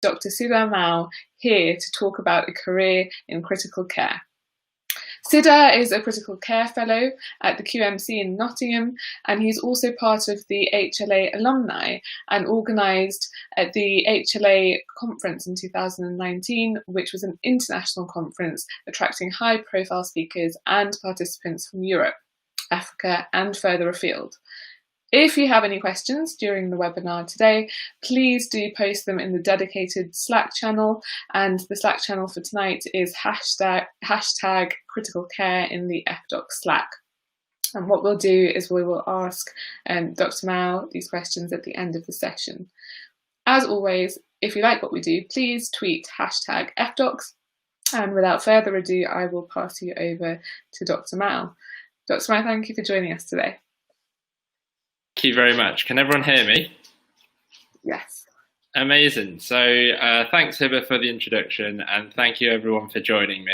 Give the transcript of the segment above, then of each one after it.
Dr. Sida Mao here to talk about a career in critical care. Sida is a critical care fellow at the QMC in Nottingham, and he's also part of the HLA Alumni and organised at the HLA conference in 2019, which was an international conference attracting high-profile speakers and participants from Europe, Africa and further afield. If you have any questions during the webinar today, please do post them in the dedicated Slack channel, and the Slack channel for tonight is hashtag critical care in the FDoc Slack. And what we'll do is we will ask Dr. Mao these questions at the end of the session. As always, if you like what we do, please tweet hashtag FDocs. And without further ado, I will pass you over to Dr. Mao. Dr. Mao, thank you for joining us today. Thank you very much. Can everyone hear me? Yes. Amazing. So thanks, Hiba, for the introduction, and thank you everyone for joining me.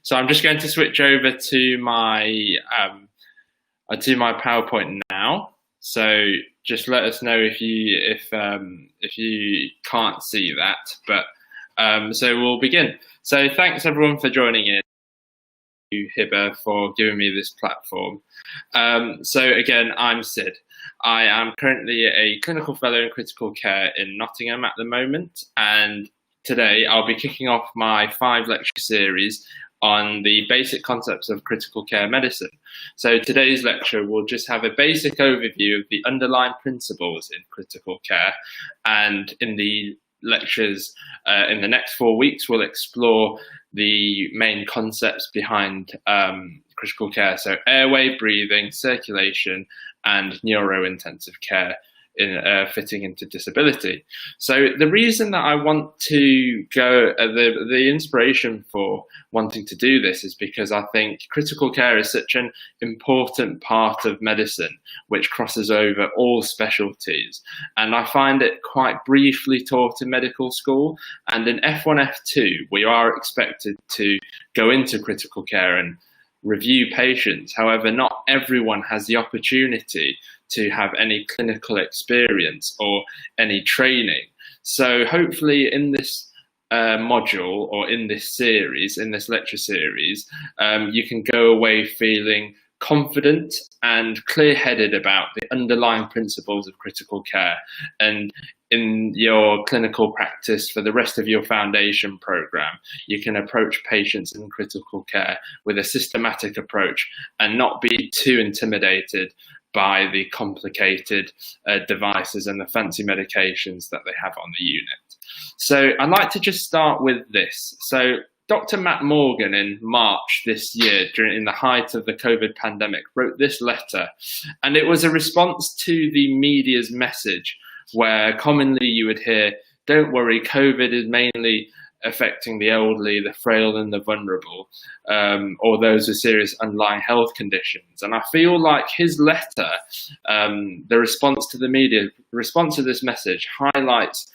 So I'm just going to switch over to my PowerPoint now. So just let us know if you can't see that. But so we'll begin. So thanks everyone for joining in. Hiba, for giving me this platform. So again, I'm Sid. I am currently a clinical fellow in critical care in Nottingham at the moment, and today I'll be kicking off my 5-lecture series on the basic concepts of critical care medicine. So today's lecture will just have a basic overview of the underlying principles in critical care, and in the lectures in the next 4 weeks we'll explore the main concepts behind critical care, so airway, breathing, circulation, and neuro-intensive care in fitting into disability. So the reason that I want to go, the inspiration for wanting to do this is because I think critical care is such an important part of medicine, which crosses over all specialties. And I find it quite briefly taught in medical school. And in F1, F2, we are expected to go into critical care and review patients. However, not everyone has the opportunity to have any clinical experience or any training. So hopefully in this module, or in this series, in this lecture series, you can go away feeling confident and clear-headed about the underlying principles of critical care, and in your clinical practice for the rest of your foundation program, you can approach patients in critical care with a systematic approach and not be too intimidated by the complicated devices and the fancy medications that they have on the unit. So I'd like to just start with this. So Dr. Matt Morgan in March this year, in the height of the COVID pandemic, wrote this letter, and it was a response to the media's message, where commonly you would hear, don't worry, COVID is mainly affecting the elderly, the frail and the vulnerable, or those with serious underlying health conditions. And I feel like his letter, the response to the media, the response to this message highlights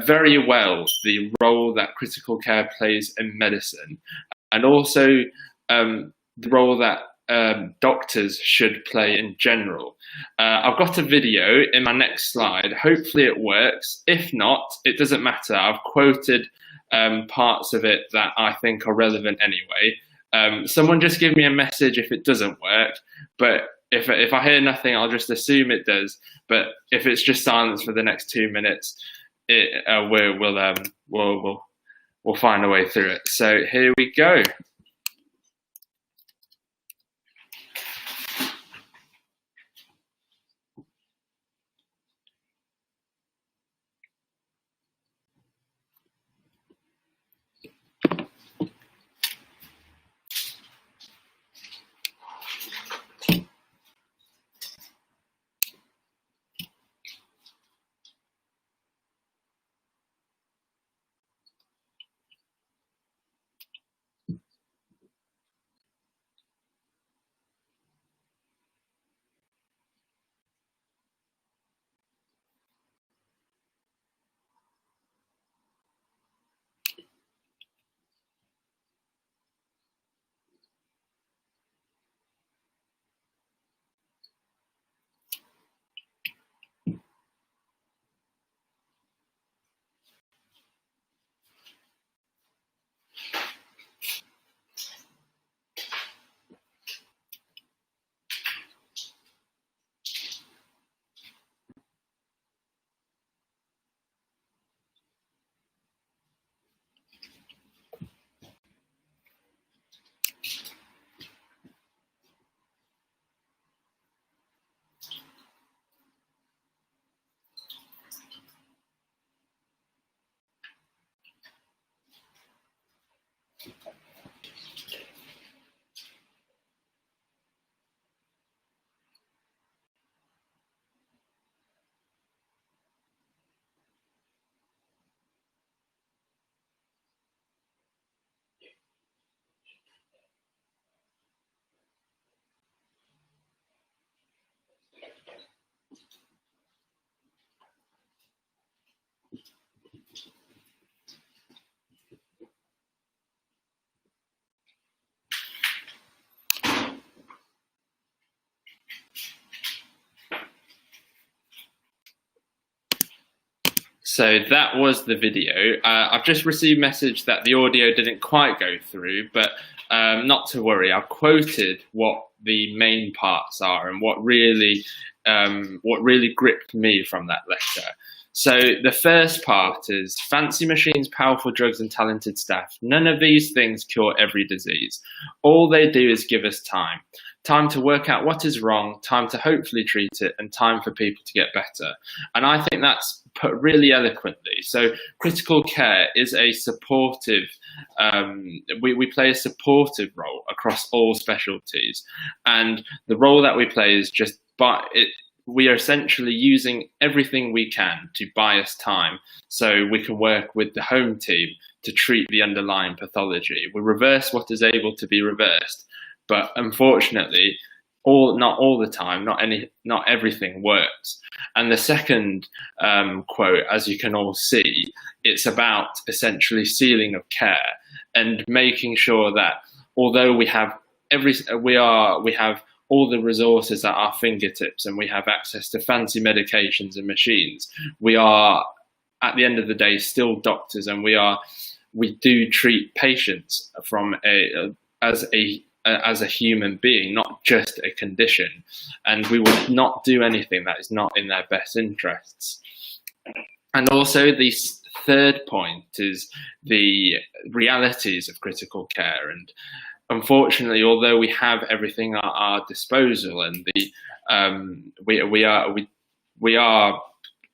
very well the role that critical care plays in medicine, and also the role that doctors should play in general. I've got a video in my next slide. Hopefully it works. If not, it doesn't matter. I've quoted parts of it that I think are relevant anyway. Someone just give me a message if it doesn't work, but if I hear nothing, I'll just assume it does. But if it's just silence for the next 2 minutes, we'll find a way through it. So here we go. So that was the video. I've just received a message that the audio didn't quite go through, but not to worry. I've quoted what the main parts are and what really gripped me from that lecture. So the first part is fancy machines, powerful drugs and talented staff. None of these things cure every disease. All they do is give us time. Time to work out what is wrong, time to hopefully treat it, and time for people to get better. And I think that's put really eloquently. So critical care is a supportive, we play a supportive role across all specialties. And the role that we play is just we are essentially using everything we can to buy us time so we can work with the home team to treat the underlying pathology. We reverse what is able to be reversed, but unfortunately, not all the time, not everything works. And the second quote, as you can all see, it's about essentially ceiling of care and making sure that although we have all the resources at our fingertips and we have access to fancy medications and machines, we are, at the end of the day, still doctors, and we do treat patients as a human being, not just a condition, and we will not do anything that is not in their best interests. And also the third point is the realities of critical care. And unfortunately, although we have everything at our disposal, and we are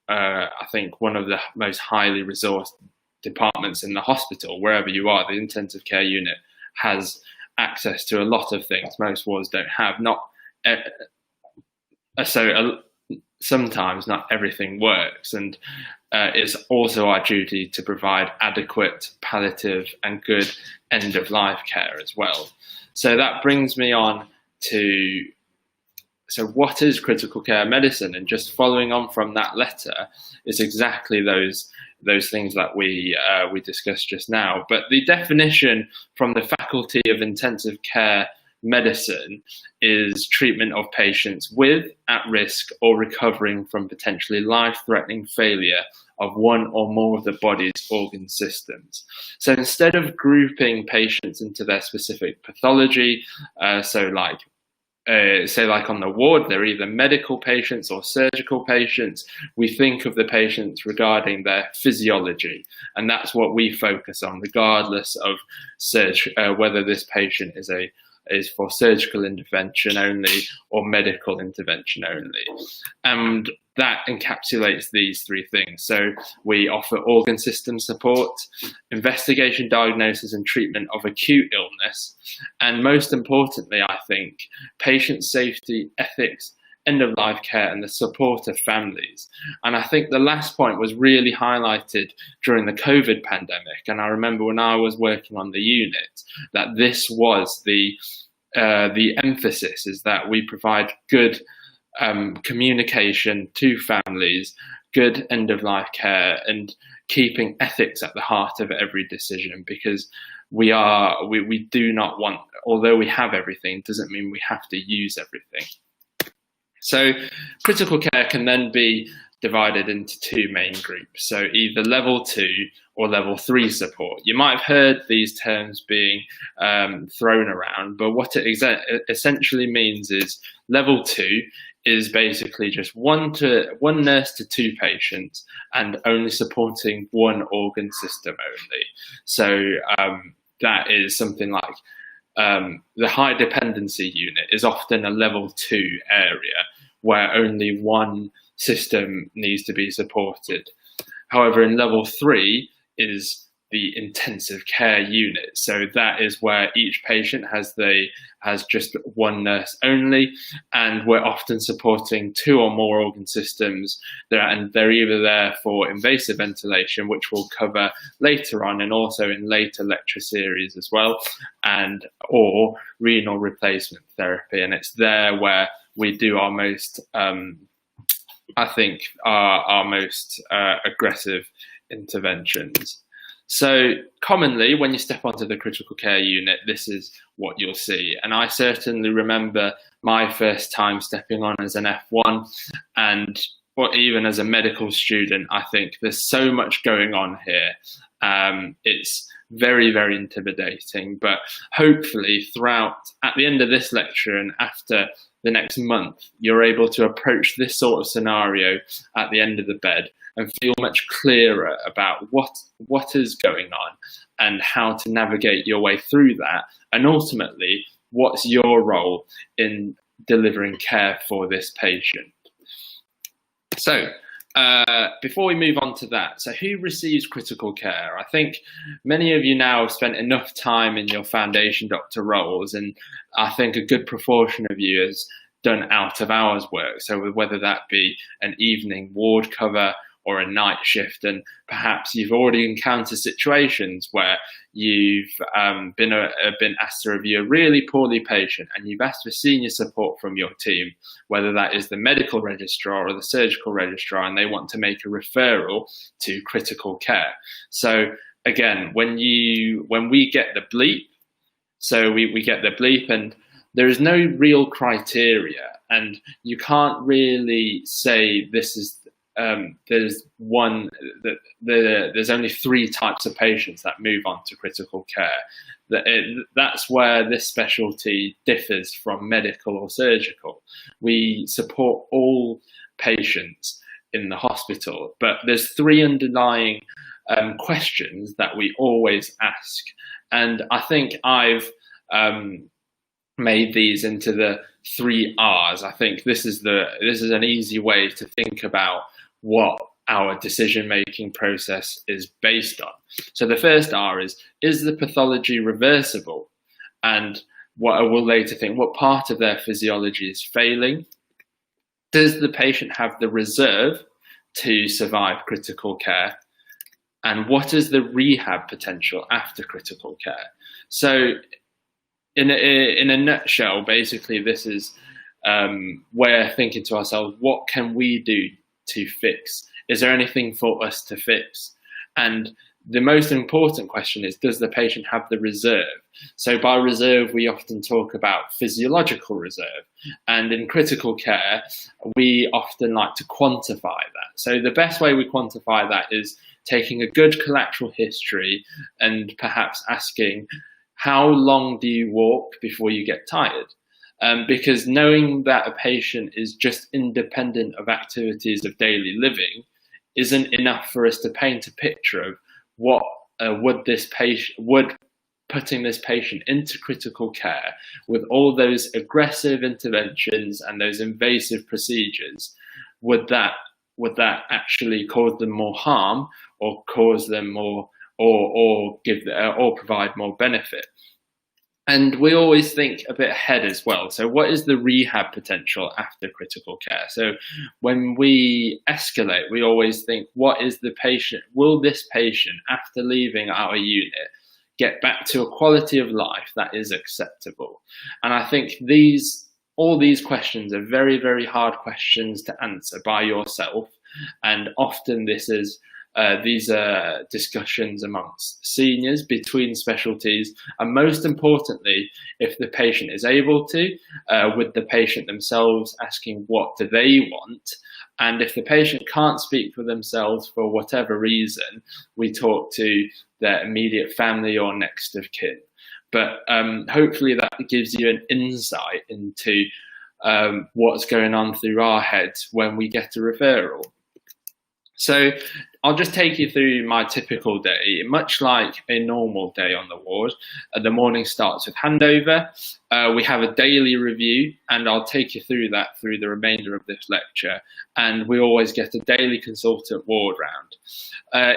I think one of the most highly resourced departments in the hospital. Wherever you are, the intensive care unit has access to a lot of things most wards don't have. Sometimes not everything works, and it's also our duty to provide adequate palliative and good end-of-life care as well. So that brings me on to, so what is critical care medicine? And just following on from that letter is exactly those things that we discussed just now. But the definition from the Faculty of Intensive Care Medicine is treatment of patients with, at risk, or recovering from potentially life-threatening failure of one or more of the body's organ systems. So instead of grouping patients into their specific pathology, say like on the ward, they're either medical patients or surgical patients, we think of the patients regarding their physiology. And that's what we focus on, regardless of whether this patient is for surgical intervention only or medical intervention only. And that encapsulates these three things. So we offer organ system support, investigation, diagnosis and treatment of acute illness, and most importantly, I think, patient safety, ethics, end-of-life care and the support of families. And I think the last point was really highlighted during the COVID pandemic. And I remember when I was working on the unit that this was the emphasis, is that we provide good communication to families, good end-of-life care, and keeping ethics at the heart of every decision, because we do not want, although we have everything, doesn't mean we have to use everything. So critical care can then be divided into two main groups, so either level 2 or level 3 support. You might have heard these terms being thrown around, but what it essentially means is level 2 is basically just one nurse to 2 patients and only supporting one organ system only. So that is something like the high dependency unit is often a level 2 area where only one system needs to be supported. However, in level 3 is the intensive care unit. So that is where each patient has just one nurse only, and we're often supporting 2 or more organ systems there, and they're either there for invasive ventilation, which we'll cover later on, and also in later lecture series as well, or renal replacement therapy. And it's there where we do our most, I think, our most aggressive interventions. So commonly, when you step onto the critical care unit, this is what you'll see. And I certainly remember my first time stepping on as an F1, and or even as a medical student, I think there's so much going on here. It's very, very intimidating, but hopefully at the end of this lecture and after the next month, you're able to approach this sort of scenario at the end of the bed and feel much clearer about what is going on and how to navigate your way through that. And ultimately, what's your role in delivering care for this patient? So, before we move on to that, so who receives critical care? I think many of you now have spent enough time in your foundation doctor roles, and I think a good proportion of you has done out of hours work. So whether that be an evening ward cover or a night shift, and perhaps you've already encountered situations where you've been asked to review a really poorly patient and you've asked for senior support from your team, whether that is the medical registrar or the surgical registrar, and they want to make a referral to critical care. So again, when we get the bleep, so we get the bleep, and there is no real criteria, and you can't really say this is there's only 3 types of patients that move on to critical care. That's where this specialty differs from medical or surgical. We support all patients in the hospital, but there's 3 underlying questions that we always ask, and I think I've made these into the 3 R's. I think this is an easy way to think about what our decision-making process is based on. So the first R is the pathology reversible? And what I will later think, what part of their physiology is failing? Does the patient have the reserve to survive critical care? And what is the rehab potential after critical care? So in a nutshell, basically this is we're thinking to ourselves, what can we do to fix? Is there anything for us to fix? And the most important question is, does the patient have the reserve? So by reserve, we often talk about physiological reserve. And in critical care, we often like to quantify that. So the best way we quantify that is taking a good collateral history and perhaps asking, how long do you walk before you get tired? Because knowing that a patient is just independent of activities of daily living isn't enough for us to paint a picture of what would putting this patient into critical care with all those aggressive interventions and those invasive procedures, would that actually cause them more harm or cause them more or provide more benefit? And we always think a bit ahead as well. So what is the rehab potential after critical care? So when we escalate, we always think, what is the patient? Will this patient, after leaving our unit, get back to a quality of life that is acceptable? And I think all these questions are very, very hard questions to answer by yourself. And often these are discussions amongst seniors between specialties, and most importantly, if the patient is able to, with the patient themselves asking what do they want. And if the patient can't speak for themselves for whatever reason, we talk to their immediate family or next of kin. But hopefully that gives you an insight into what's going on through our heads when we get a referral. So I'll just take you through my typical day. Much like a normal day on the ward, the morning starts with handover. We have a daily review, and I'll take you through that through the remainder of this lecture. And we always get a daily consultant ward round.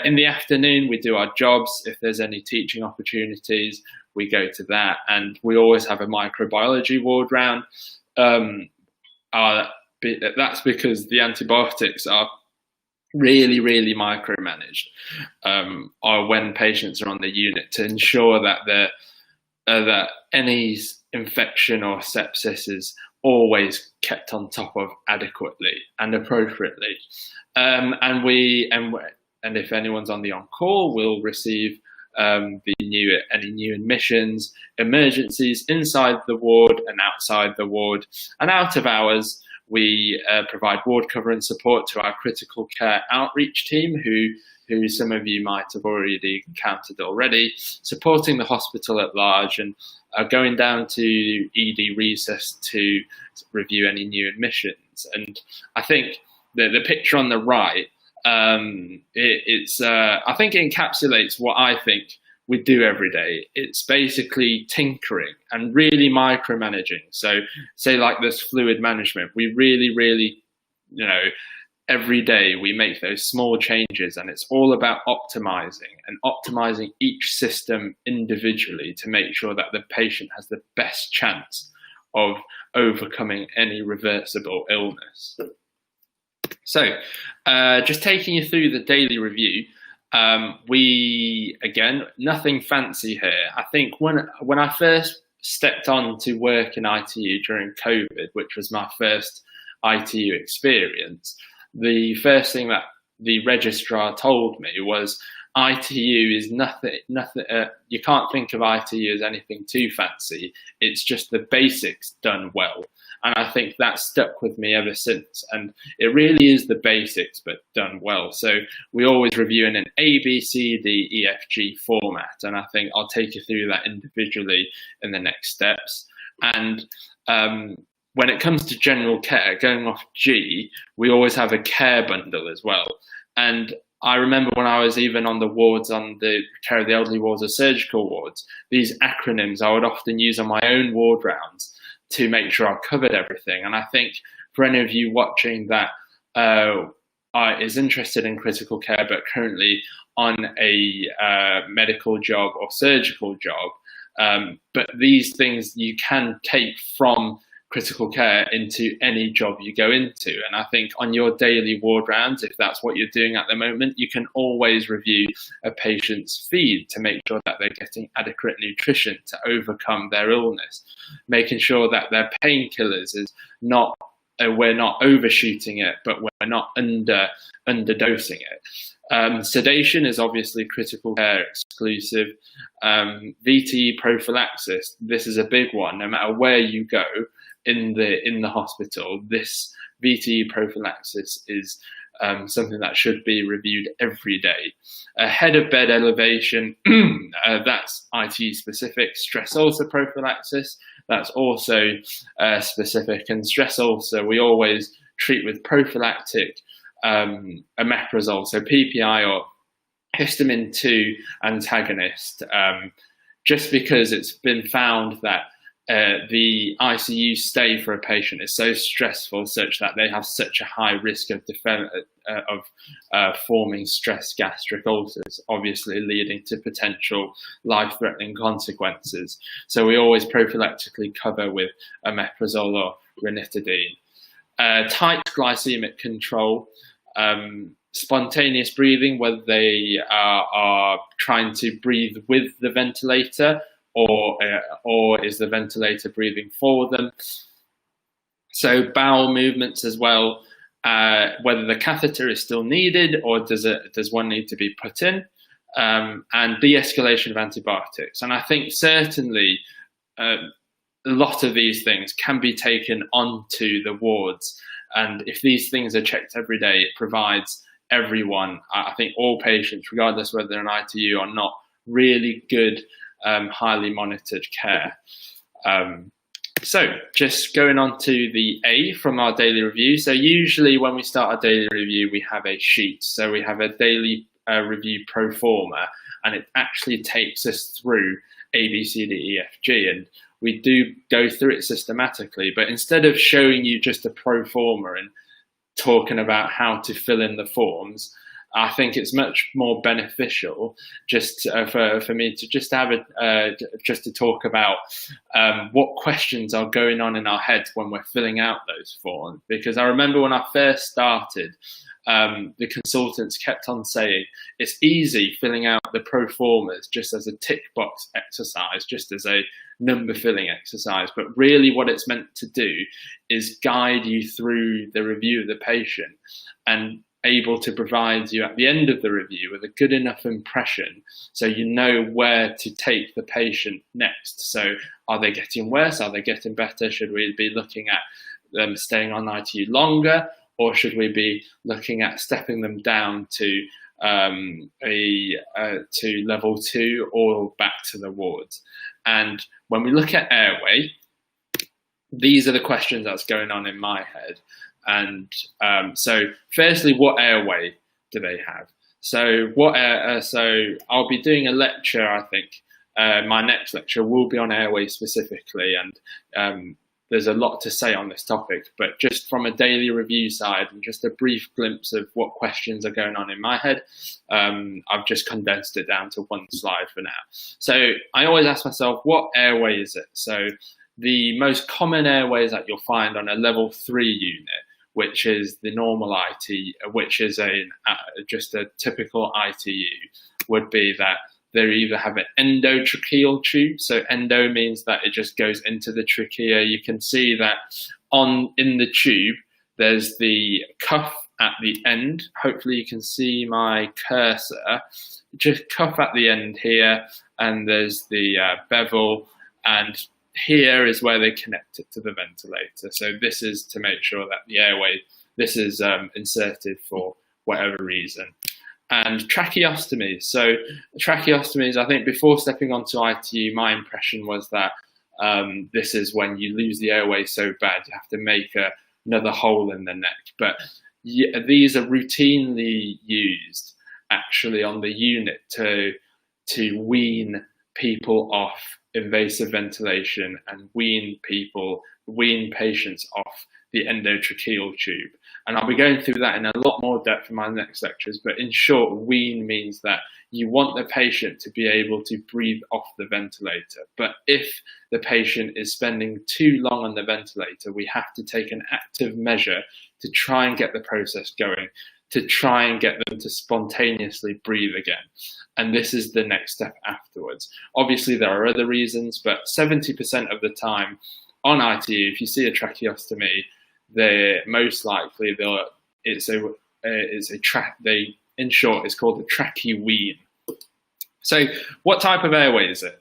In the afternoon, we do our jobs. If there's any teaching opportunities, we go to that. And we always have a microbiology ward round. That's because the antibiotics are really, really micromanaged or when patients are on the unit, to ensure that that any infection or sepsis is always kept on top of adequately and appropriately. And if anyone's on the on-call, we'll receive any new admissions, emergencies inside the ward and outside the ward, and out of hours. We provide ward cover and support to our critical care outreach team, who some of you might have already encountered already, supporting the hospital at large, and going down to ED recess to review any new admissions. And I think the picture on the right, I think it encapsulates what I think we do every day. It's basically tinkering and really micromanaging. So say like this fluid management, we really, every day we make those small changes, and it's all about optimizing each system individually to make sure that the patient has the best chance of overcoming any reversible illness. So just taking you through the daily review, again, nothing fancy here. I think when I first stepped on to work in ITU during COVID, which was my first ITU experience, the first thing that the registrar told me was ITU is nothing. You can't think of ITU as anything too fancy. It's just the basics done well. And I think that stuck with me ever since. And it really is the basics, but done well. So we always review in an A, B, C, D, E, F, G format. And I think I'll take you through that individually in the next steps. And when it comes to general care, going off G, we always have a care bundle as well. And I remember when I was even on the wards, on the care of the elderly wards or surgical wards, these acronyms I would often use on my own ward rounds to make sure I covered everything. And I think for any of you watching that is interested in critical care but currently on a medical job or surgical job, but these things you can take from critical care into any job you go into. And I think on your daily ward rounds, if that's what you're doing at the moment, you can always review a patient's feed to make sure that they're getting adequate nutrition to overcome their illness, making sure that their painkillers is not, we're not overshooting it, but we're not underdosing it. Sedation is obviously critical care exclusive. VTE prophylaxis, this is a big one. No matter where you go in the hospital, this VTE prophylaxis is something that should be reviewed every day. Head of bed elevation, that's IT specific. Stress ulcer prophylaxis, that's also specific. And stress ulcer, we always treat with prophylactic omeprazole, so PPI or histamine 2 antagonist, just because it's been found that the ICU stay for a patient is so stressful such that they have such a high risk of forming stress gastric ulcers, obviously leading to potential life-threatening consequences. So we always prophylactically cover with omeprazole or ranitidine. Tight glycemic control, spontaneous breathing, whether they are trying to breathe with the ventilator or is the ventilator breathing for them. So bowel movements as well, whether the catheter is still needed or does one need to be put in, and de-escalation of antibiotics. And I think certainly a lot of these things can be taken onto the wards. And if these things are checked every day, it provides everyone, I think all patients, regardless whether they're in ITU or not, really good, highly monitored care. So just going on to the A from our daily review. So usually when we start our daily review, we have a sheet. So we have a daily review pro forma, and it actually takes us through A, B, C, D, E, F, G. And we do go through it systematically, but instead of showing you just a pro forma and talking about how to fill in the forms, I think it's much more beneficial just for me to just have just to talk about what questions are going on in our heads when we're filling out those forms. Because I remember when I first started, the consultants kept on saying it's easy filling out the pro formas just as a tick box exercise, just as a number filling exercise. But really what it's meant to do is guide you through the review of the patient and able to provide you at the end of the review with a good enough impression so you know where to take the patient next. So are they getting worse? Are they getting better? Should we be looking at them staying on ITU longer, or should we be looking at stepping them down to level 2 or back to the wards? And when we look at Airway, these are the questions that's going on in my head. And so firstly, what Airway do they have? So I'll be doing a lecture, I think. My next lecture will be on Airway specifically, and there's a lot to say on this topic, but just from a daily review side and just a brief glimpse of what questions are going on in my head, I've just condensed it down to one slide for now. So I always ask myself, what airway is it? So the most common airways that you'll find on a level 3 unit, which is the normal IT, which is just a typical ITU, would be that they either have an endotracheal tube. So endo means that it just goes into the trachea. You can see that in the tube, there's the cuff at the end. Hopefully you can see my cursor. Just cuff at the end here, and there's the bevel, and here is where they connect it to the ventilator. So this is to make sure that the airway, this is inserted for whatever reason. And tracheostomies. So tracheostomies, I think before stepping onto ITU, my impression was that this is when you lose the airway so bad, you have to make another hole in the neck. But these are routinely used actually on the unit to wean people off invasive ventilation and wean patients off the endotracheal tube. And I'll be going through that in a lot more depth in my next lectures, but in short, wean means that you want the patient to be able to breathe off the ventilator. But if the patient is spending too long on the ventilator, we have to take an active measure to try and get the process going, to try and get them to spontaneously breathe again. And this is the next step afterwards. Obviously, there are other reasons, but 70% of the time on ITU, if you see a tracheostomy, they're most likely in short, it's called the trachewean. So what type of airway is it?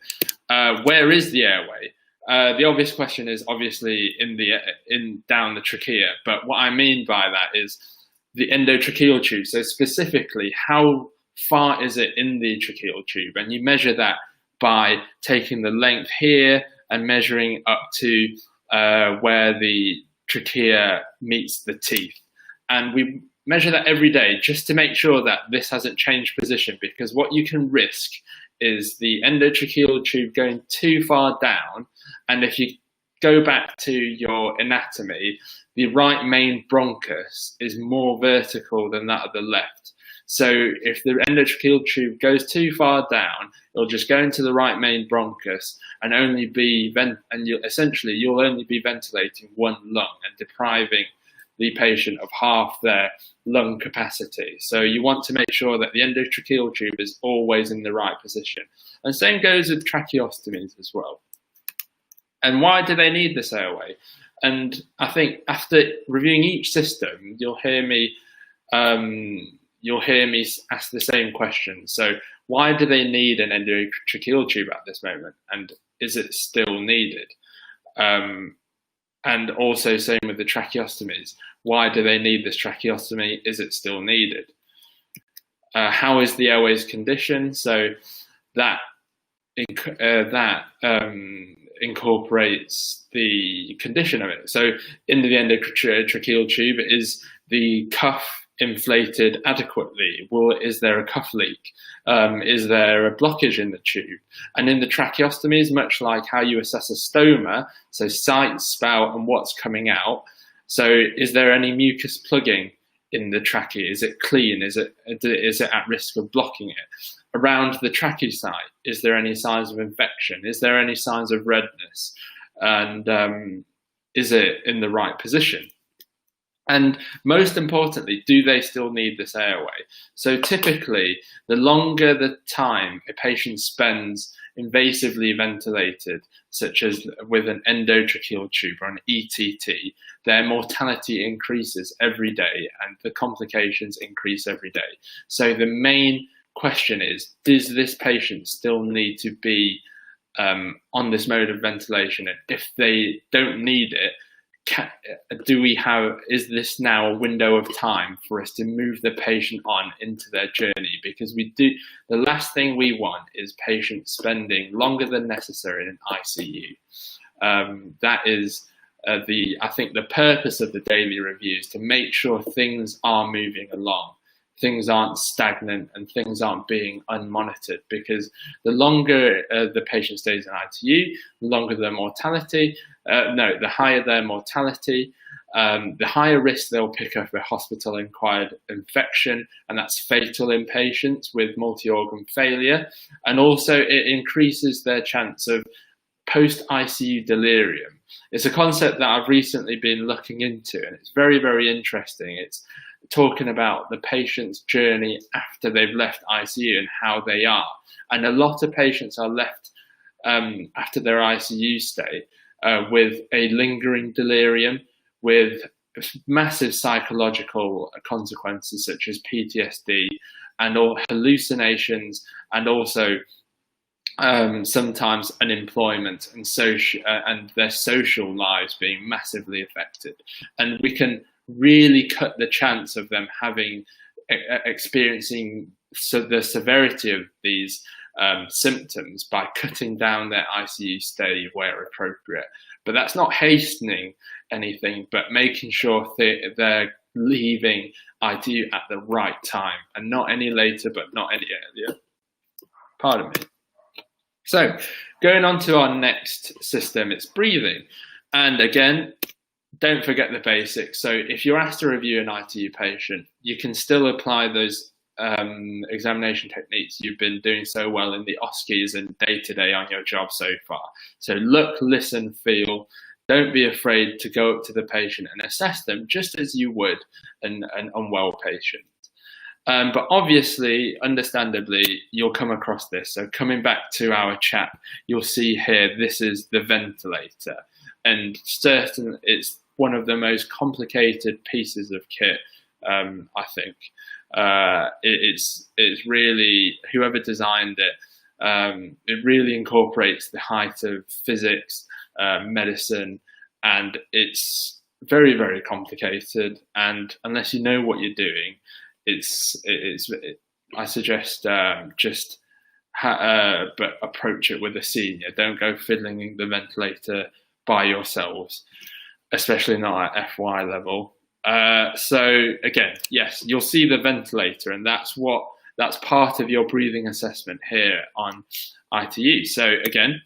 Where is the airway? The obvious question is obviously down the trachea, but what I mean by that is the endotracheal tube. So specifically, how far is it in the tracheal tube? And you measure that by taking the length here and measuring up to where the trachea meets the teeth. And we measure that every day just to make sure that this hasn't changed position, because what you can risk is the endotracheal tube going too far down. And if you go back to your anatomy, the right main bronchus is more vertical than that of the left. So if the endotracheal tube goes too far down, it'll just go into the right main bronchus and you'll only be ventilating one lung and depriving the patient of half their lung capacity. So you want to make sure that the endotracheal tube is always in the right position. And same goes with tracheostomies as well. And why do they need this airway? And I think after reviewing each system, you'll hear me ask the same question. So why do they need an endotracheal tube at this moment? And is it still needed? And also same with the tracheostomies. Why do they need this tracheostomy? Is it still needed? How is the airway's condition? So that incorporates the condition of it. So in the endotracheal tube, is the cuff inflated adequately? Is there a cuff leak? Is there a blockage in the tube? And in the tracheostomies, much like how you assess a stoma, so site, spout, and what's coming out. So is there any mucus plugging in the trachea? Is it clean? Is it at risk of blocking it? Around the trachea site, is there any signs of infection? Is there any signs of redness? And is it in the right position? And most importantly, do they still need this airway? So typically, the longer the time a patient spends invasively ventilated, such as with an endotracheal tube or an ETT, their mortality increases every day and the complications increase every day. So the main question is, does this patient still need to be on this mode of ventilation? And if they don't need it, is this now a window of time for us to move the patient on into their journey? Because the last thing we want is patients spending longer than necessary in ICU. That is I think the purpose of the daily review is to make sure things are moving along, things aren't stagnant, and things aren't being unmonitored, because the longer the patient stays in ITU, the longer their mortality, the higher their mortality, the higher risk they'll pick up a hospital-acquired infection, and that's fatal in patients with multi-organ failure. And also it increases their chance of post-ICU delirium. It's a concept that I've recently been looking into, and it's very, very interesting. It's talking about the patient's journey after they've left ICU and how they are. And a lot of patients are left after their ICU stay with a lingering delirium, with massive psychological consequences such as PTSD and all hallucinations, and also sometimes unemployment and their social lives being massively affected. And we can really cut the chance of them experiencing the severity of these symptoms by cutting down their ICU stay where appropriate. But that's not hastening anything, but making sure they're leaving ITU at the right time, and not any later, but not any earlier. Pardon me. So going on to our next system, it's breathing. And again, don't forget the basics. So if you're asked to review an ITU patient, you can still apply those examination techniques you've been doing so well in the OSCEs and day-to-day on your job so far. So look, listen, feel. Don't be afraid to go up to the patient and assess them just as you would an unwell patient. But obviously, understandably, you'll come across this. So coming back to our chat, you'll see here, this is the ventilator. And certainly it's one of the most complicated pieces of kit, I think. It's really, whoever designed it, it really incorporates the height of physics, medicine, and it's very, very complicated. And unless you know what you're doing, I suggest but approach it with a senior. Don't go fiddling the ventilator by yourselves, especially not at FY level. So again, yes, you'll see the ventilator, and that's part of your breathing assessment here on ITU. So again,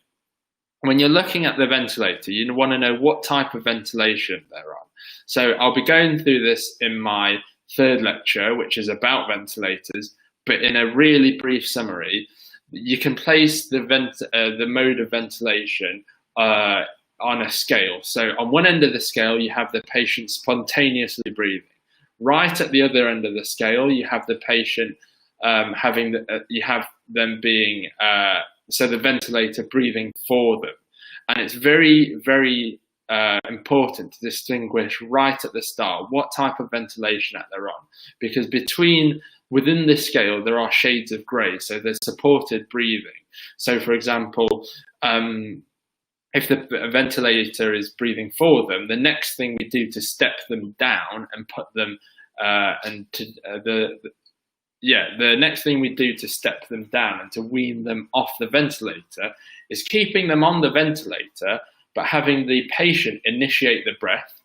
when you're looking at the ventilator, you want to know what type of ventilation they're on. So I'll be going through this in my third lecture, which is about ventilators, but in a really brief summary, you can place the mode of ventilation on a scale. So on one end of the scale, you have the patient spontaneously breathing. Right at the other end of the scale, you have the patient you have them being, so the ventilator breathing for them. And it's very, very important to distinguish right at the start what type of ventilation that they're on, because within this scale there are shades of grey. So there's supported breathing. So for example, if the ventilator is breathing for them, the next thing we do to step them down and put them the next thing we do to step them down and to wean them off the ventilator is keeping them on the ventilator, but having the patient initiate the breath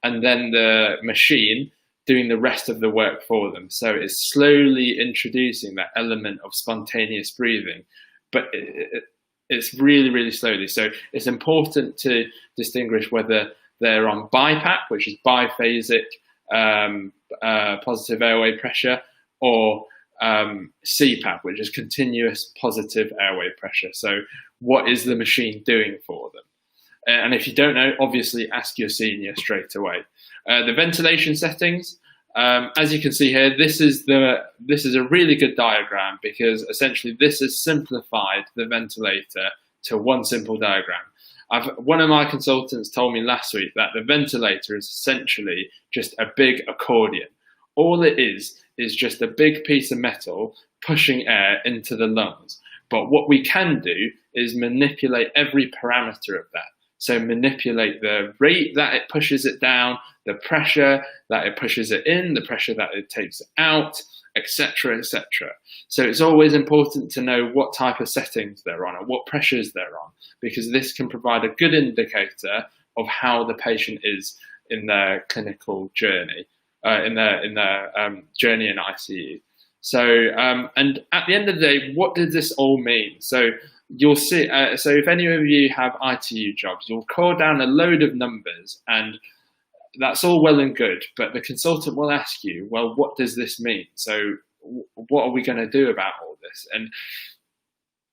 and then the machine doing the rest of the work for them. So it's slowly introducing that element of spontaneous breathing, but it's really, really slowly. So it's important to distinguish whether they're on BiPAP, which is biphasic positive airway pressure, or CPAP, which is continuous positive airway pressure. So what is the machine doing for them? And if you don't know, obviously ask your senior straight away. The ventilation settings, as you can see here, this is a really good diagram, because essentially this has simplified the ventilator to one simple diagram. One of my consultants told me last week that the ventilator is essentially just a big accordion. All it is just a big piece of metal pushing air into the lungs. But what we can do is manipulate every parameter of that. So manipulate the rate that it pushes it down, the pressure that it pushes it in, the pressure that it takes it out, etc., etc. So it's always important to know what type of settings they're on and what pressures they're on, because this can provide a good indicator of how the patient is in their clinical journey, in their journey in ICU. So, and at the end of the day, what does this all mean? So you'll see, so if any of you have ITU jobs, you'll call down a load of numbers, and that's all well and good, but the consultant will ask you, well, what does this mean? So what are we going to do about all this? And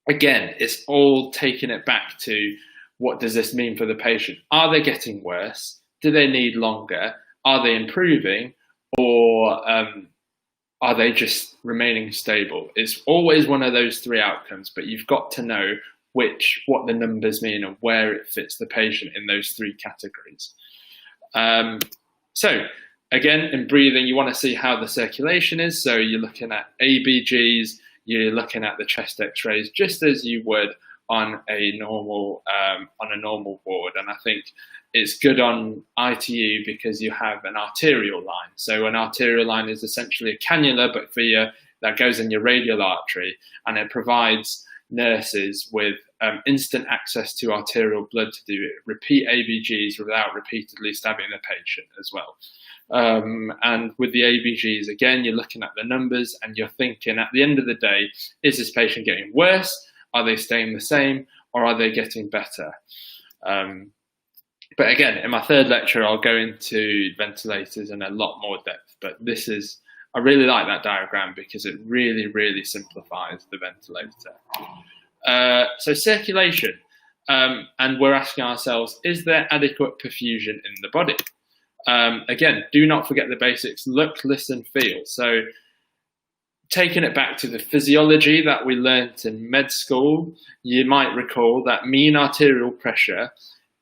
again, it's all taking it back to, what does this mean for the patient? Are they getting worse? Do they need longer? Are they improving? Or are they just remaining stable? It's always one of those three outcomes, but you've got to know what the numbers mean and where it fits the patient in those three categories. So again, in breathing, you want to see how the circulation is. So you're looking at ABGs, you're looking at the chest X-rays, just as you would on a normal ward. And I think it's good on ITU because you have an arterial line. So an arterial line is essentially a cannula, but that goes in your radial artery, and it provides nurses with instant access to arterial blood to do repeat ABGs without repeatedly stabbing the patient as well. And with the ABGs, again, you're looking at the numbers and you're thinking, at the end of the day, is this patient getting worse? Are they staying the same, or are they getting better? But again, in my third lecture, I'll go into ventilators in a lot more depth. But I really like that diagram because it really, really simplifies the ventilator. So circulation, and we're asking ourselves, is there adequate perfusion in the body? Again, do not forget the basics. Look, listen, feel. So taking it back to the physiology that we learnt in med school, you might recall that mean arterial pressure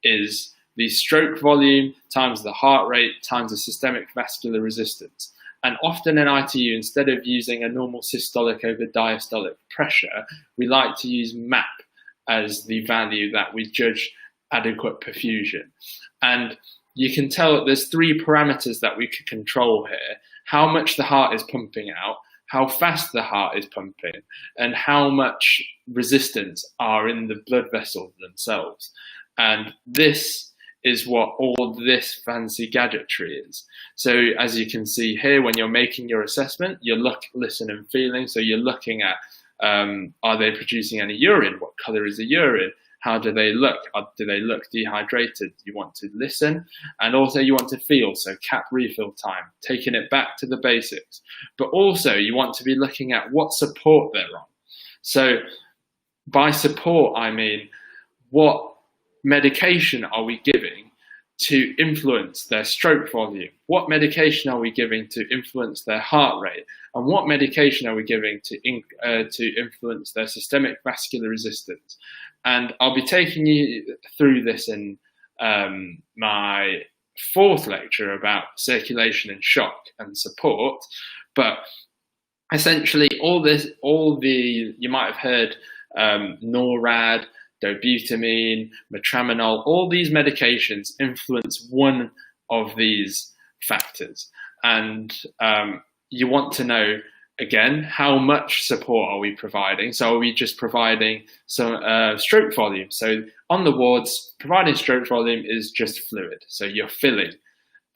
is the stroke volume times the heart rate times the systemic vascular resistance. And often in ITU, instead of using a normal systolic over diastolic pressure, we like to use MAP as the value that we judge adequate perfusion. And you can tell that there's three parameters that we can control here: how much the heart is pumping out, how fast the heart is pumping, and how much resistance are in the blood vessels themselves. And this is what all this fancy gadgetry is. So as you can see here, when you're making your assessment, you look, listen, and feeling. So you're looking at, are they producing any urine? What color is the urine? How do they look? Do they look dehydrated? You want to listen, and also you want to feel. So cap refill time, taking it back to the basics. But also you want to be looking at what support they're on. So by support, I mean, what medication are we giving to influence their stroke volume? What medication are we giving to influence their heart rate? And what medication are we giving to influence their systemic vascular resistance? And I'll be taking you through this in my fourth lecture about circulation and shock and support. But essentially you might have heard NORAD, dobutamine, metraminol, all these medications influence one of these factors. And you want to know, again, how much support are we providing? So are we just providing some stroke volume? So on the wards, providing stroke volume is just fluid. So you're filling.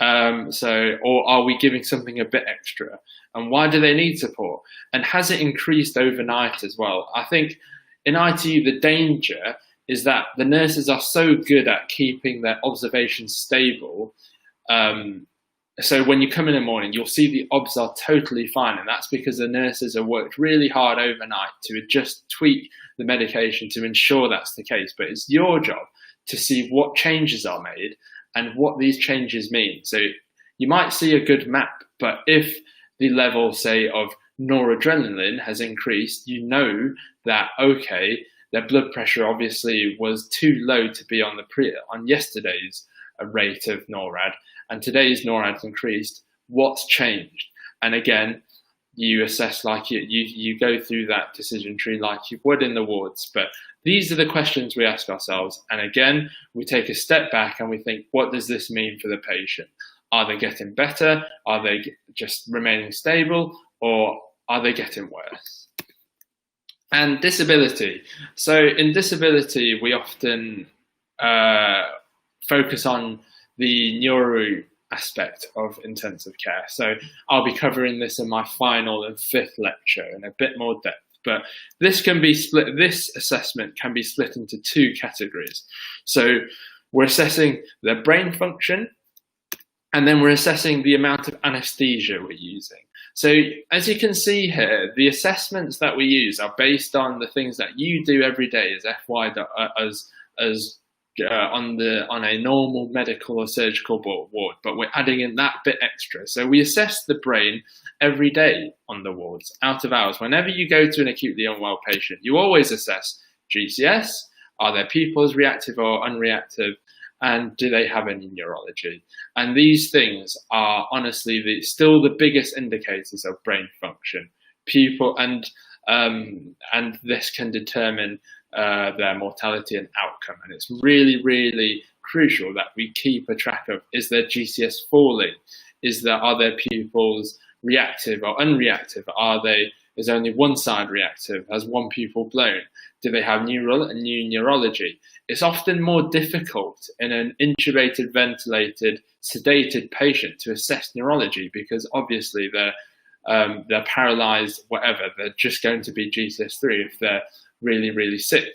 Or are we giving something a bit extra? And why do they need support? And has it increased overnight as well? I think in ITU, the danger is that the nurses are so good at keeping their observations stable. So when you come in the morning, you'll see the obs are totally fine. And that's because the nurses have worked really hard overnight to just tweak the medication to ensure that's the case. But it's your job to see what changes are made and what these changes mean. So you might see a good map, but if the level, say, of noradrenaline has increased, you know that, okay, their blood pressure obviously was too low to be on yesterday's rate of NORAD, and today's NORAD's increased. What's changed? And again, you assess like you go through that decision tree like you would in the wards. But these are the questions we ask ourselves. And again, we take a step back and we think, what does this mean for the patient? Are they getting better? Are they just remaining stable? Or are they getting worse? And disability. So in disability, we often focus on the neuro aspect of intensive care. So I'll be covering this in my final and fifth lecture in a bit more depth. But this can be split. This assessment can be split into two categories. So we're assessing their brain function, and then we're assessing the amount of anesthesia we're using. So as you can see here, the assessments that we use are based on the things that you do every day as FY, on a normal medical or surgical ward, but we're adding in that bit extra. So we assess the brain every day on the wards, out of hours. Whenever you go to an acutely unwell patient, you always assess GCS, are their pupils reactive or unreactive, and do they have any neurology? And these things are honestly still the biggest indicators of brain function. And this can determine their mortality and outcome. And it's really, really crucial that we keep a track of, is their GCS falling? Are their pupils reactive or unreactive? Is only one side reactive? Has one pupil blown? Do they have new neurology? It's often more difficult in an intubated, ventilated, sedated patient to assess neurology, because obviously they're paralyzed, whatever. They're just going to be GCS3 if they're really, really sick.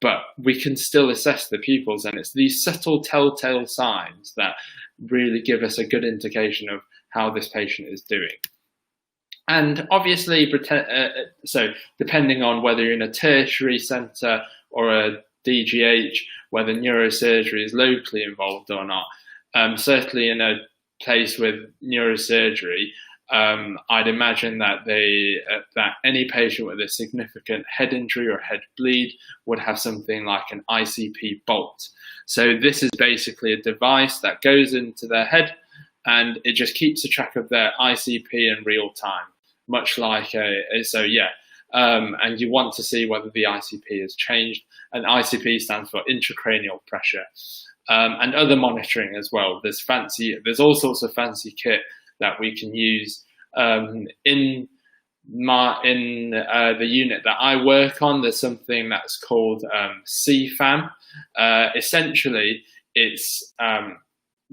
But we can still assess the pupils, and it's these subtle telltale signs that really give us a good indication of how this patient is doing. And obviously, so depending on whether you're in a tertiary centre or a DGH, whether neurosurgery is locally involved or not, certainly in a place with neurosurgery, I'd imagine that that any patient with a significant head injury or head bleed would have something like an ICP bolt. So this is basically a device that goes into their head, and it just keeps a track of their ICP in real time, much like and you want to see whether the ICP has changed. And ICP stands for intracranial pressure, and other monitoring as well. There's all sorts of fancy kit that we can use. In the unit that I work on, there's something that's called CFAM. Essentially, it's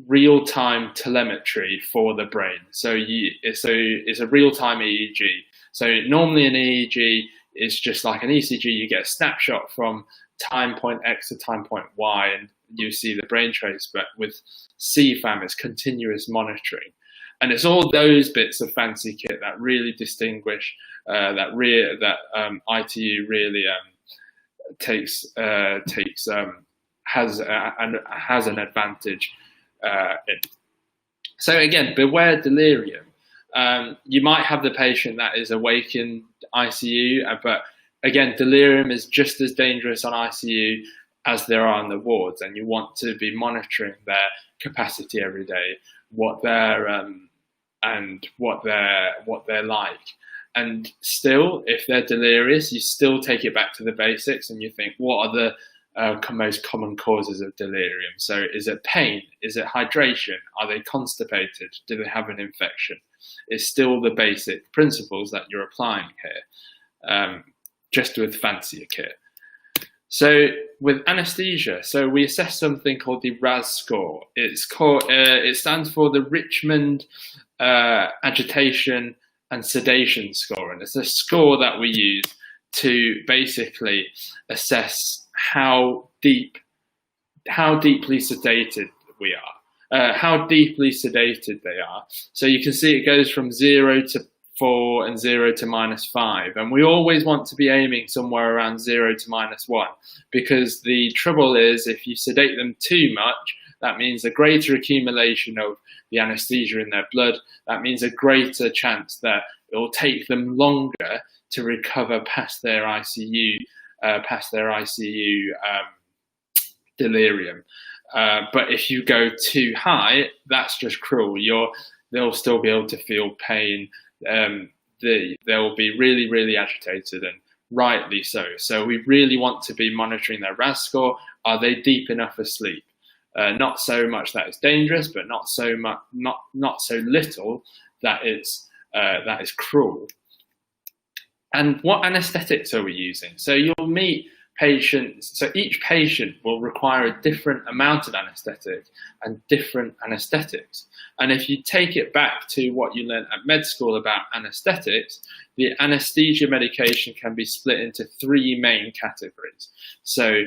real-time telemetry for the brain. So it's a real-time EEG. So normally an EEG is just like an ECG. You get a snapshot from time point X to time point Y, and you see the brain trace. But with CFAM, it's continuous monitoring. And it's all those bits of fancy kit that really distinguish that ITU really has an advantage in. So again, beware delirium. You might have the patient that is awake in ICU, but again, delirium is just as dangerous on ICU as there are on the wards, and you want to be monitoring their capacity every day, what they're like. And still, if they're delirious, you still take it back to the basics and you think, what are the most common causes of delirium? So is it pain? Is it hydration? Are they constipated? Do they have an infection? It's still the basic principles that you're applying here, just with fancier kit. So with anesthesia, so we assess something called the RAS score. It stands for the Richmond Agitation and Sedation Score, and it's a score that we use to basically assess how deeply sedated we are, how deeply sedated they are. So you can see it goes from 0 to 4 and 0 to -5, and we always want to be aiming somewhere around 0 to -1, because the trouble is, if you sedate them too much, that means a greater accumulation of the anesthesia in their blood. That means a greater chance that it will take them longer to recover past their ICU delirium. But if you go too high, that's just cruel. They'll still be able to feel pain. they'll be really, really agitated, and rightly so. So we really want to be monitoring their RAS score. Are they deep enough asleep? Not so much that it's dangerous, but not so little that is cruel. And what anaesthetics are we using? So you'll meet patients, so each patient will require a different amount of anaesthetic and different anaesthetics. And if you take it back to what you learned at med school about anaesthetics, the anaesthesia medication can be split into three main categories. So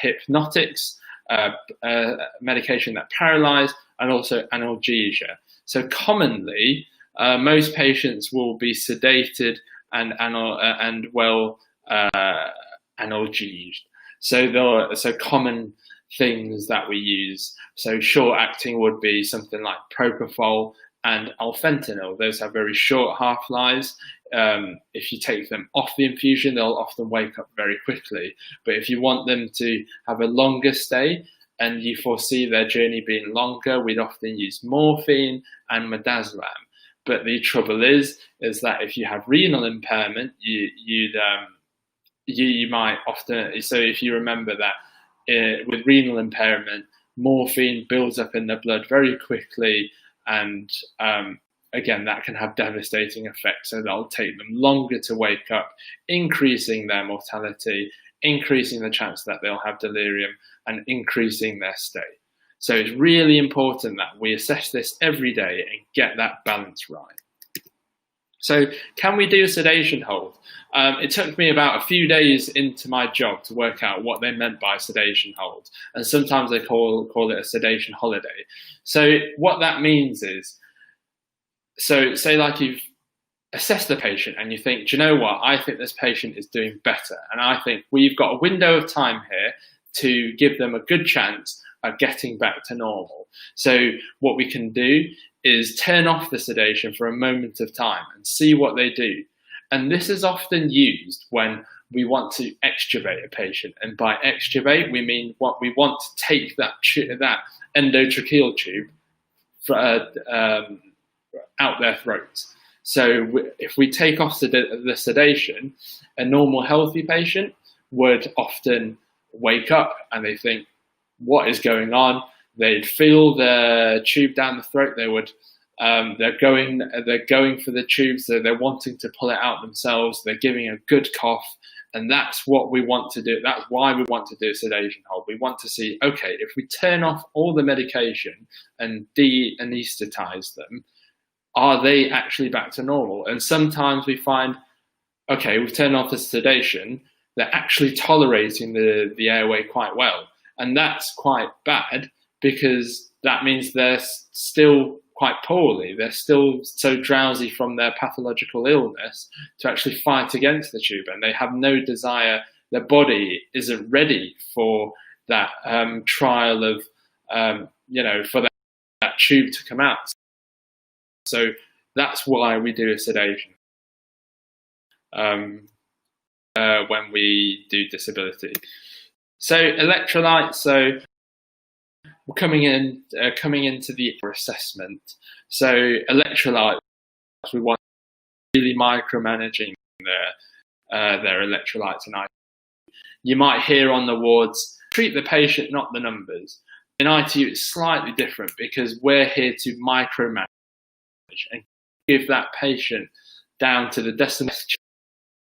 hypnotics, medication that paralyze, and also analgesia. So commonly, most patients will be sedated and analgesed. So common things that we use. So short acting would be something like propofol and alfentanil. Those have very short half-lives. If you take them off the infusion, they'll often wake up very quickly. But if you want them to have a longer stay and you foresee their journey being longer, we'd often use morphine and midazolam. But the trouble is that if you have renal impairment, you might often, so if you remember that with renal impairment, morphine builds up in the blood very quickly, and again, that can have devastating effects. So they'll take them longer to wake up, increasing their mortality, increasing the chance that they'll have delirium, and increasing their stay. So it's really important that we assess this every day and get that balance right. So can we do a sedation hold? It took me about a few days into my job to work out what they meant by sedation hold. And sometimes they call it a sedation holiday. So what that means is, so say like you've assessed the patient and you think, do you know what? I think this patient is doing better. And I think we've got a window of time here to give them a good chance of getting back to normal. So what we can do is turn off the sedation for a moment of time and see what they do. And this is often used when we want to extubate a patient. And by extubate, we mean what we want to take that endotracheal tube out their throats. So if we take off the sedation, a normal healthy patient would often wake up and they think, what is going on? They'd feel the tube down the throat. They would, they're going for the tube, so they're wanting to pull it out themselves. They're giving a good cough, and that's what we want to do. That's why we want to do a sedation hold. We want to see, okay, if we turn off all the medication and de-anesthetize them, are they actually back to normal? And sometimes we find, okay, we've turned off the sedation. They're actually tolerating the airway quite well. And that's quite bad, because that means they're still quite poorly. They're still so drowsy from their pathological illness to actually fight against the tube, and they have no desire. Their body isn't ready for that trial of, for that tube to come out. So that's why we do a sedation when we do disability. So electrolytes, so we're coming into the assessment. So electrolytes, we want really micromanaging their electrolytes and ITU. You might hear on the wards, treat the patient, not the numbers. In ITU, it's slightly different because we're here to micromanage and give that patient down to the decimal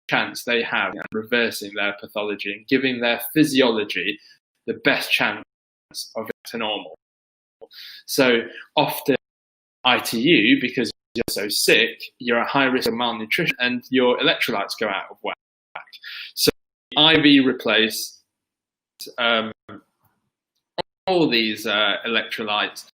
chance they have of reversing their pathology and giving their physiology the best chance of it to normal. So often ITU, because you're so sick, you're at high risk of malnutrition and your electrolytes go out of whack. So IV replace all these electrolytes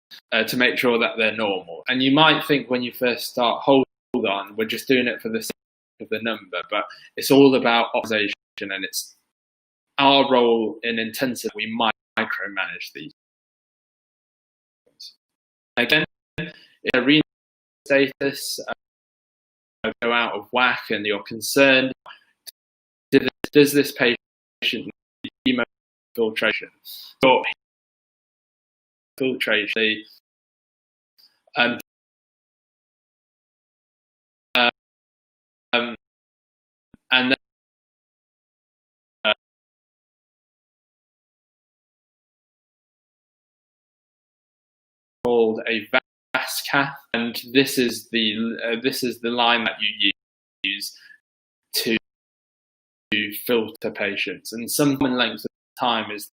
to make sure that they're normal. And you might think when you first start, hold on, we're just doing it for the sake of the number, but it's all about optimization, and it's our role in intensive. We might micromanage these. Again, if a renal status go out of whack and you're concerned, does this patient need hemofiltration? Or filtration and then called a VAS cath, and this is the line that you use to filter patients, and some common length of time is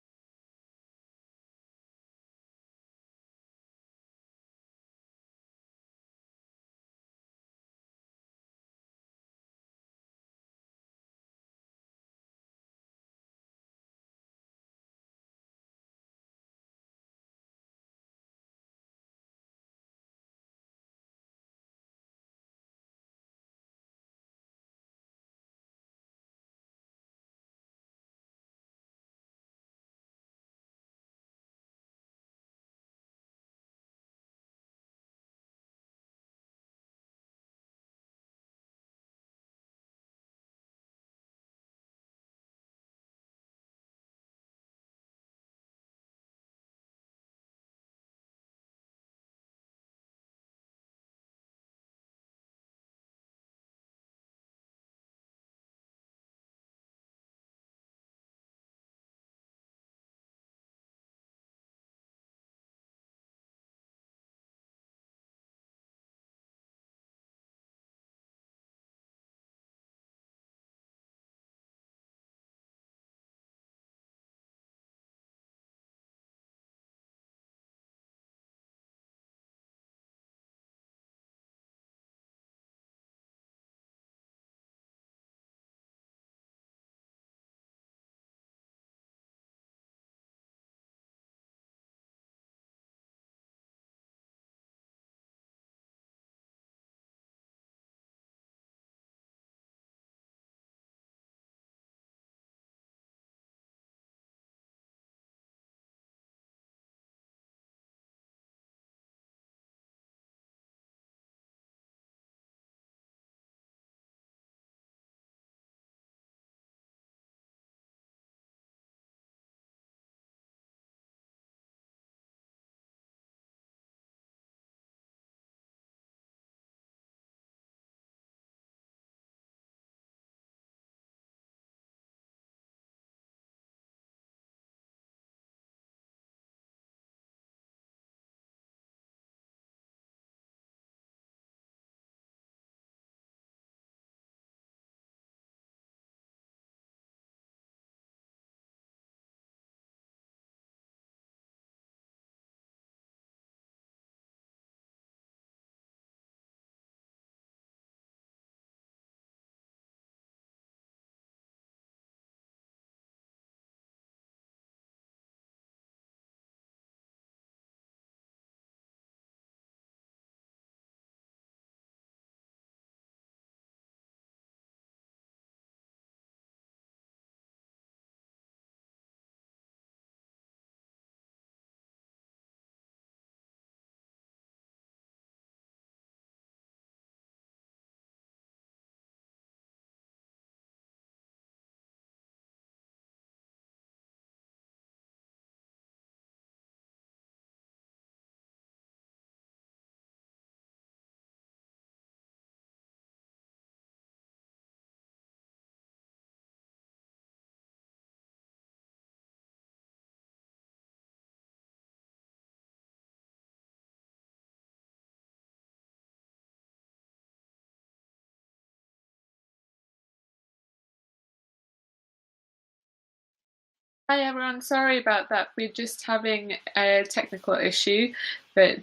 Hi everyone, sorry about that. We're just having a technical issue, but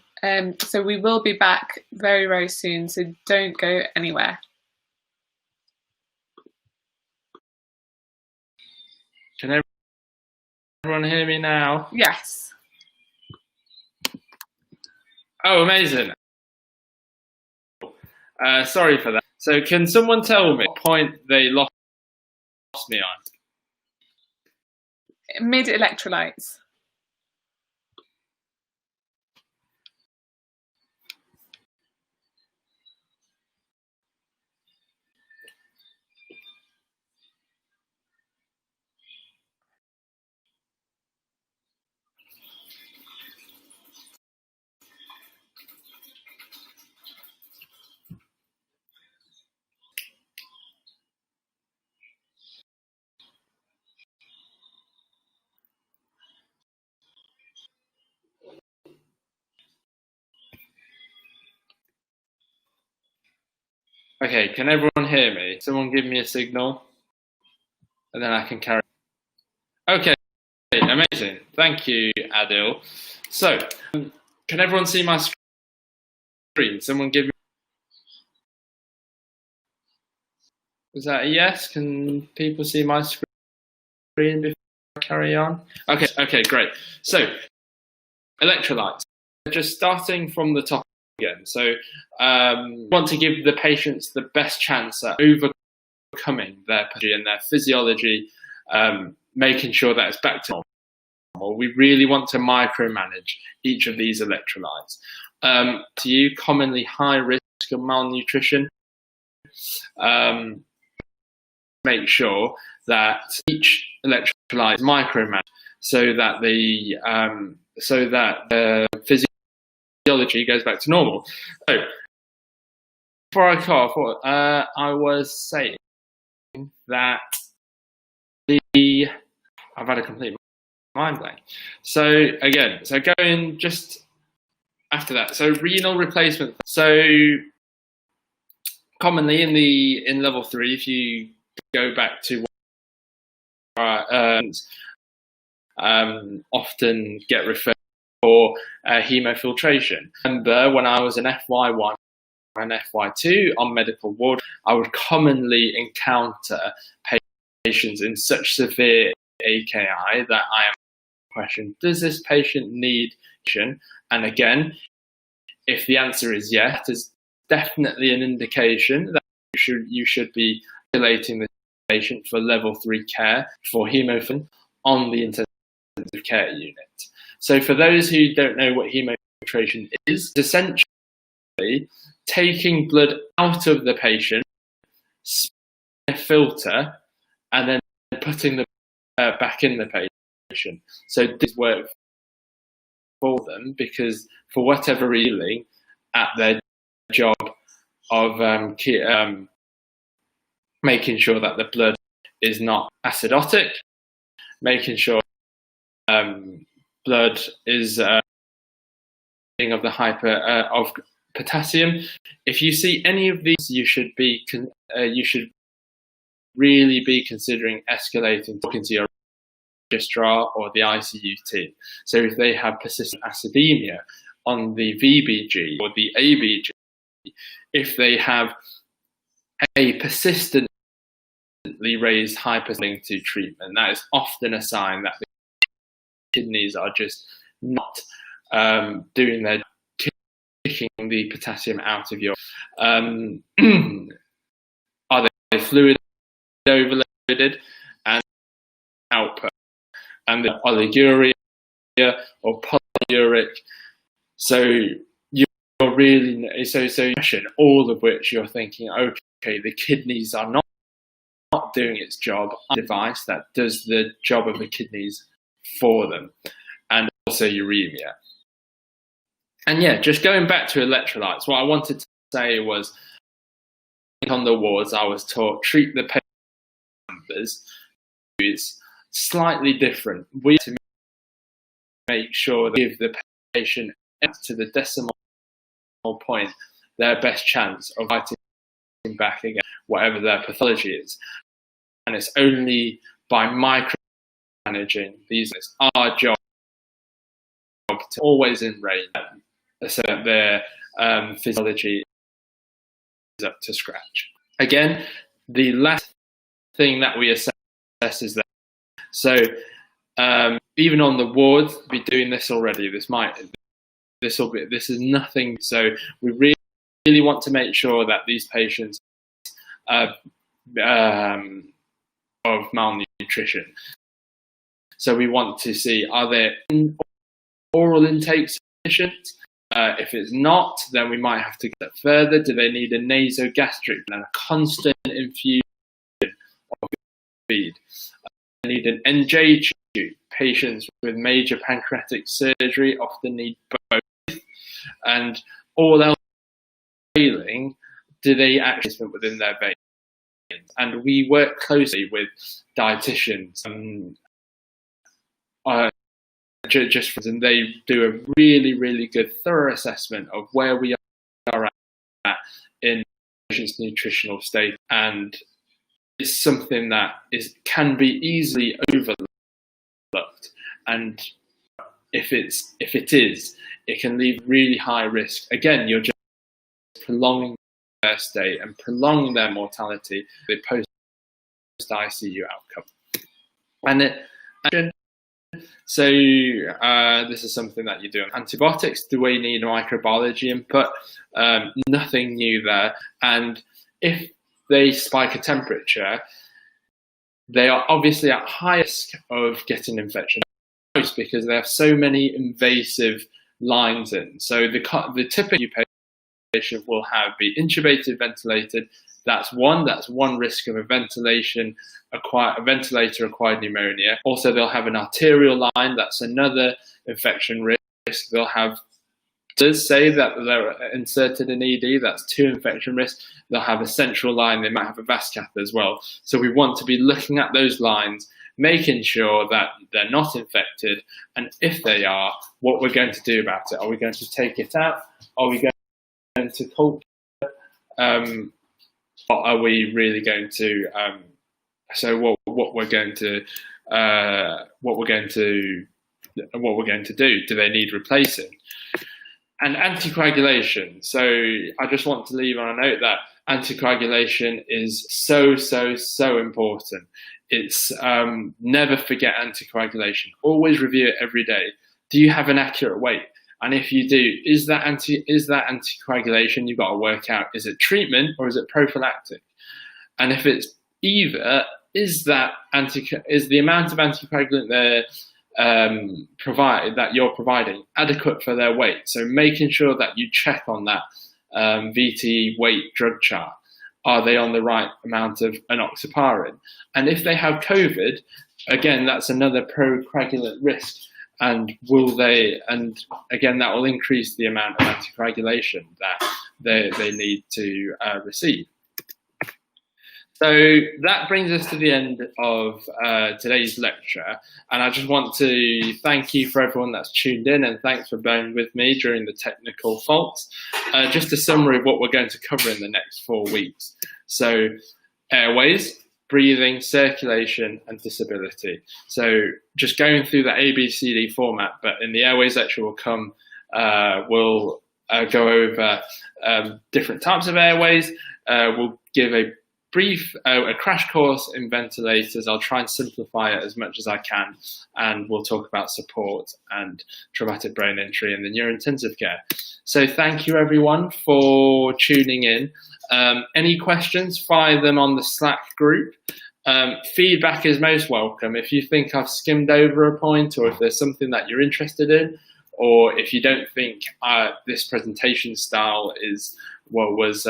so we will be back very, very soon, so don't go anywhere. Can everyone hear me now? Yes. Oh, amazing. Sorry for that. So can someone tell me what point they lost me on? Mid electrolytes. Okay, can everyone hear me? Someone give me a signal, and then I can carry. Okay, amazing. Thank you, Adil. So, can everyone see my screen? Someone give me. Is that a yes? Can people see my screen before I carry on? Okay, great. So, electrolytes. Just starting from the top again. So, want to give the patients the best chance at overcoming their pathology and their physiology, making sure that it's back to normal. We really want to micromanage each of these electrolytes. To you, commonly high risk of malnutrition. Make sure that each electrolyte is micromanaged so that the physiology goes back to normal. So before I cough, I was saying that I've had a complete mind blank. So going just after that. So renal replacement. So commonly in level 3, if you go back to often get referred for hemofiltration. Remember when I was an FY1 and FY2 on medical ward, I would commonly encounter patients in such severe AKI that I am questioned, does this patient need nutrition? And again, if the answer is yes, it's definitely an indication that you should be regulating the patient for level 3 care for hemofiltration on the intensive care unit. So for those who don't know what hemofiltration is, it's essentially taking blood out of the patient, a filter, and then putting the back in the patient. So this works for them because for whatever reason, at their job of making sure that the blood is not acidotic, making sure blood is of the of potassium. If you see any of these, you should really be considering escalating, talking to your registrar or the ICU team. So if they have persistent acidemia on the VBG or the ABG, if they have a persistently raised hyperlink to treatment, that is often a sign that the kidneys are just not doing their kicking the potassium out of your. Are they fluid overloaded and output, and the oliguria or polyuric? So you're really so all of which you're thinking, okay, the kidneys are not doing its job. A device that does the job of the kidneys for them, and also uremia. And yeah, just going back to electrolytes, what I wanted to say was, on the wards, I was taught treat the patient numbers. It's slightly different. We have to make sure that give the patient to the decimal point their best chance of fighting back again, whatever their pathology is. And it's only by micromanaging these. It's our job to always enrage them so that their physiology is up to scratch. Again, the last thing that we assess is that. So even on the ward, be doing this already. This is nothing. So we really want to make sure that these patients of malnutrition. So we want to see, are their oral intake sufficient? If it's not, then we might have to get further. Do they need a nasogastric and a constant infusion of feed? They need an NJ tube. Patients with major pancreatic surgery often need both. And all else failing, do they actually within their veins? And we work closely with dietitians, and they do a really, really good, thorough assessment of where we are at in patient's nutritional state, and it's something that can be easily overlooked. And if it is, it can leave really high risk. Again, you're just prolonging their state and prolonging their mortality, the post-ICU outcome. And so this is something that you do on antibiotics. Do we need microbiology input? Nothing new there. And if they spike a temperature, they are obviously at high risk of getting infection because they have so many invasive lines in. So the typical patient will be intubated, ventilated. That's one risk of a ventilator-acquired pneumonia. Also, they'll have an arterial line. That's another infection risk. They'll have, does say that they're inserted in ED. That's 2 infection risks. They'll have a central line. They might have a vas cath as well. So we want to be looking at those lines, making sure that they're not infected. And if they are, what we're going to do about it. Are we going to take it out? Are we going to culture? What are we really going to? So what we're going to do? Do they need replacing? And anticoagulation. So I just want to leave on a note that anticoagulation is so important. It's never forget anticoagulation. Always review it every day. Do you have an accurate weight? And if you do, is that anticoagulation? You've got to work out, is it treatment or is it prophylactic? And if it's either, is the amount of anticoagulant they're that you're providing adequate for their weight? So making sure that you check on that VT weight drug chart. Are they on the right amount of enoxaparin? And if they have COVID, again, that's another procoagulant risk. And again, that will increase the amount of anticoagulation that they need to receive. So that brings us to the end of today's lecture. And I just want to thank you for everyone that's tuned in, and thanks for bearing with me during the technical faults. Just a summary of what we're going to cover in the next 4 weeks. So airways, breathing, circulation, and disability. So just going through the ABCD format, but in the airways lecture we'll go over different types of airways. We'll give a brief, a crash course in ventilators. I'll try and simplify it as much as I can, and we'll talk about support and traumatic brain injury in the neurointensive care. So thank you everyone for tuning in. Any questions, fire them on the Slack group. Feedback is most welcome. If you think I've skimmed over a point, or if there's something that you're interested in, or if you don't think this presentation style was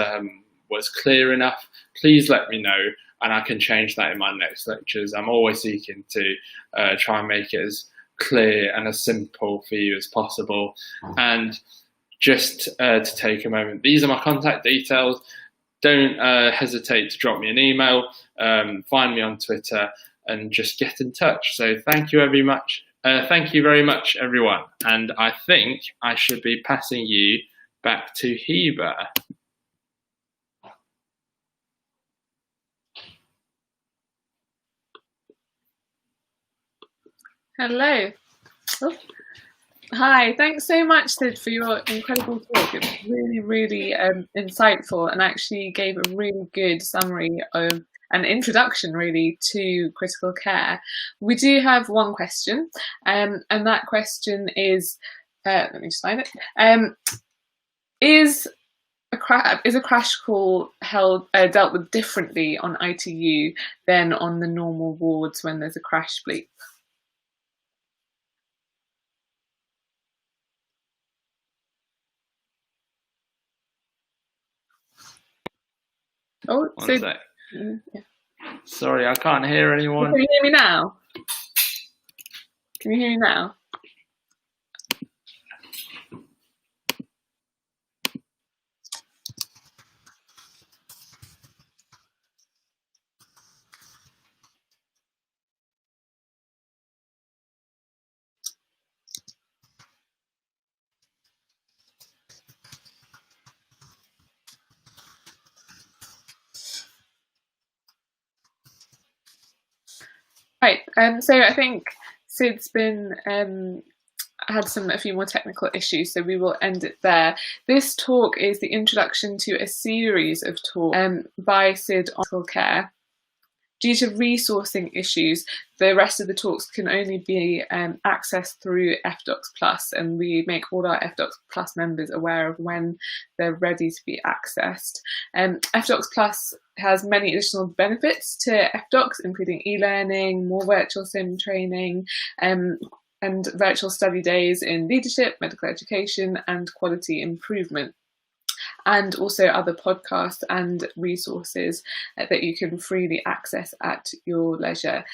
clear enough, please let me know, and I can change that in my next lectures. I'm always seeking to try and make it as clear and as simple for you as possible. And just to take a moment, these are my contact details. Don't hesitate to drop me an email, find me on Twitter, and just get in touch. So thank you very much. Thank you very much, everyone. And I think I should be passing you back to Heba. Hello. Oh. Hi, thanks so much, Sid, for your incredible talk. It was really insightful, and actually gave a really good summary of an introduction really to critical care. We do have one question, and that question is, let me just find it. Is a crash call dealt with differently on ITU than on the normal wards when there's a crash bleep? Oh, One sec. Yeah. Sorry, I can't hear anyone. Can you hear me now? Can you hear me now? Right, so I think Sid's been had a few more technical issues, so we will end it there. This talk is the introduction to a series of talks by Sid on critical care. Due to resourcing issues, the rest of the talks can only be accessed through FDocs Plus, and we make all our FDocs Plus members aware of when they're ready to be accessed. FDocs Plus has many additional benefits to FDocs, including e-learning, more virtual sim training, and virtual study days in leadership, medical education, and quality improvement, and also other podcasts and resources that you can freely access at your leisure.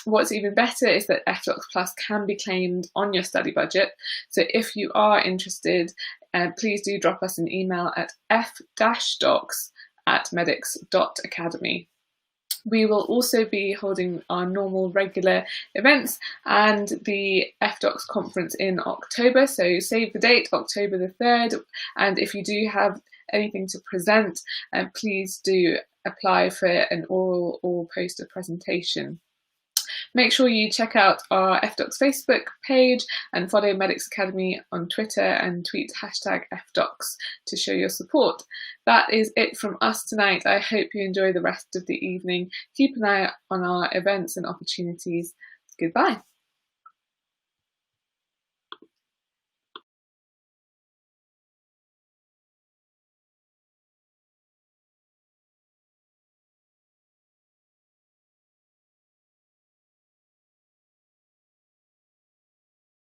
What's even better is that FDocs Plus can be claimed on your study budget. So if you are interested, please do drop us an email at f-docs@Medics.Academy. We will also be holding our normal regular events and the FDocs conference in October, so save the date, October the 3rd, and if you do have anything to present, please do apply for an oral or poster presentation. Make sure you check out our FDocs Facebook page and follow Medics.Academy on Twitter and tweet #FDocs to show your support. That is it from us tonight. I hope you enjoy the rest of the evening. Keep an eye on our events and opportunities. Goodbye.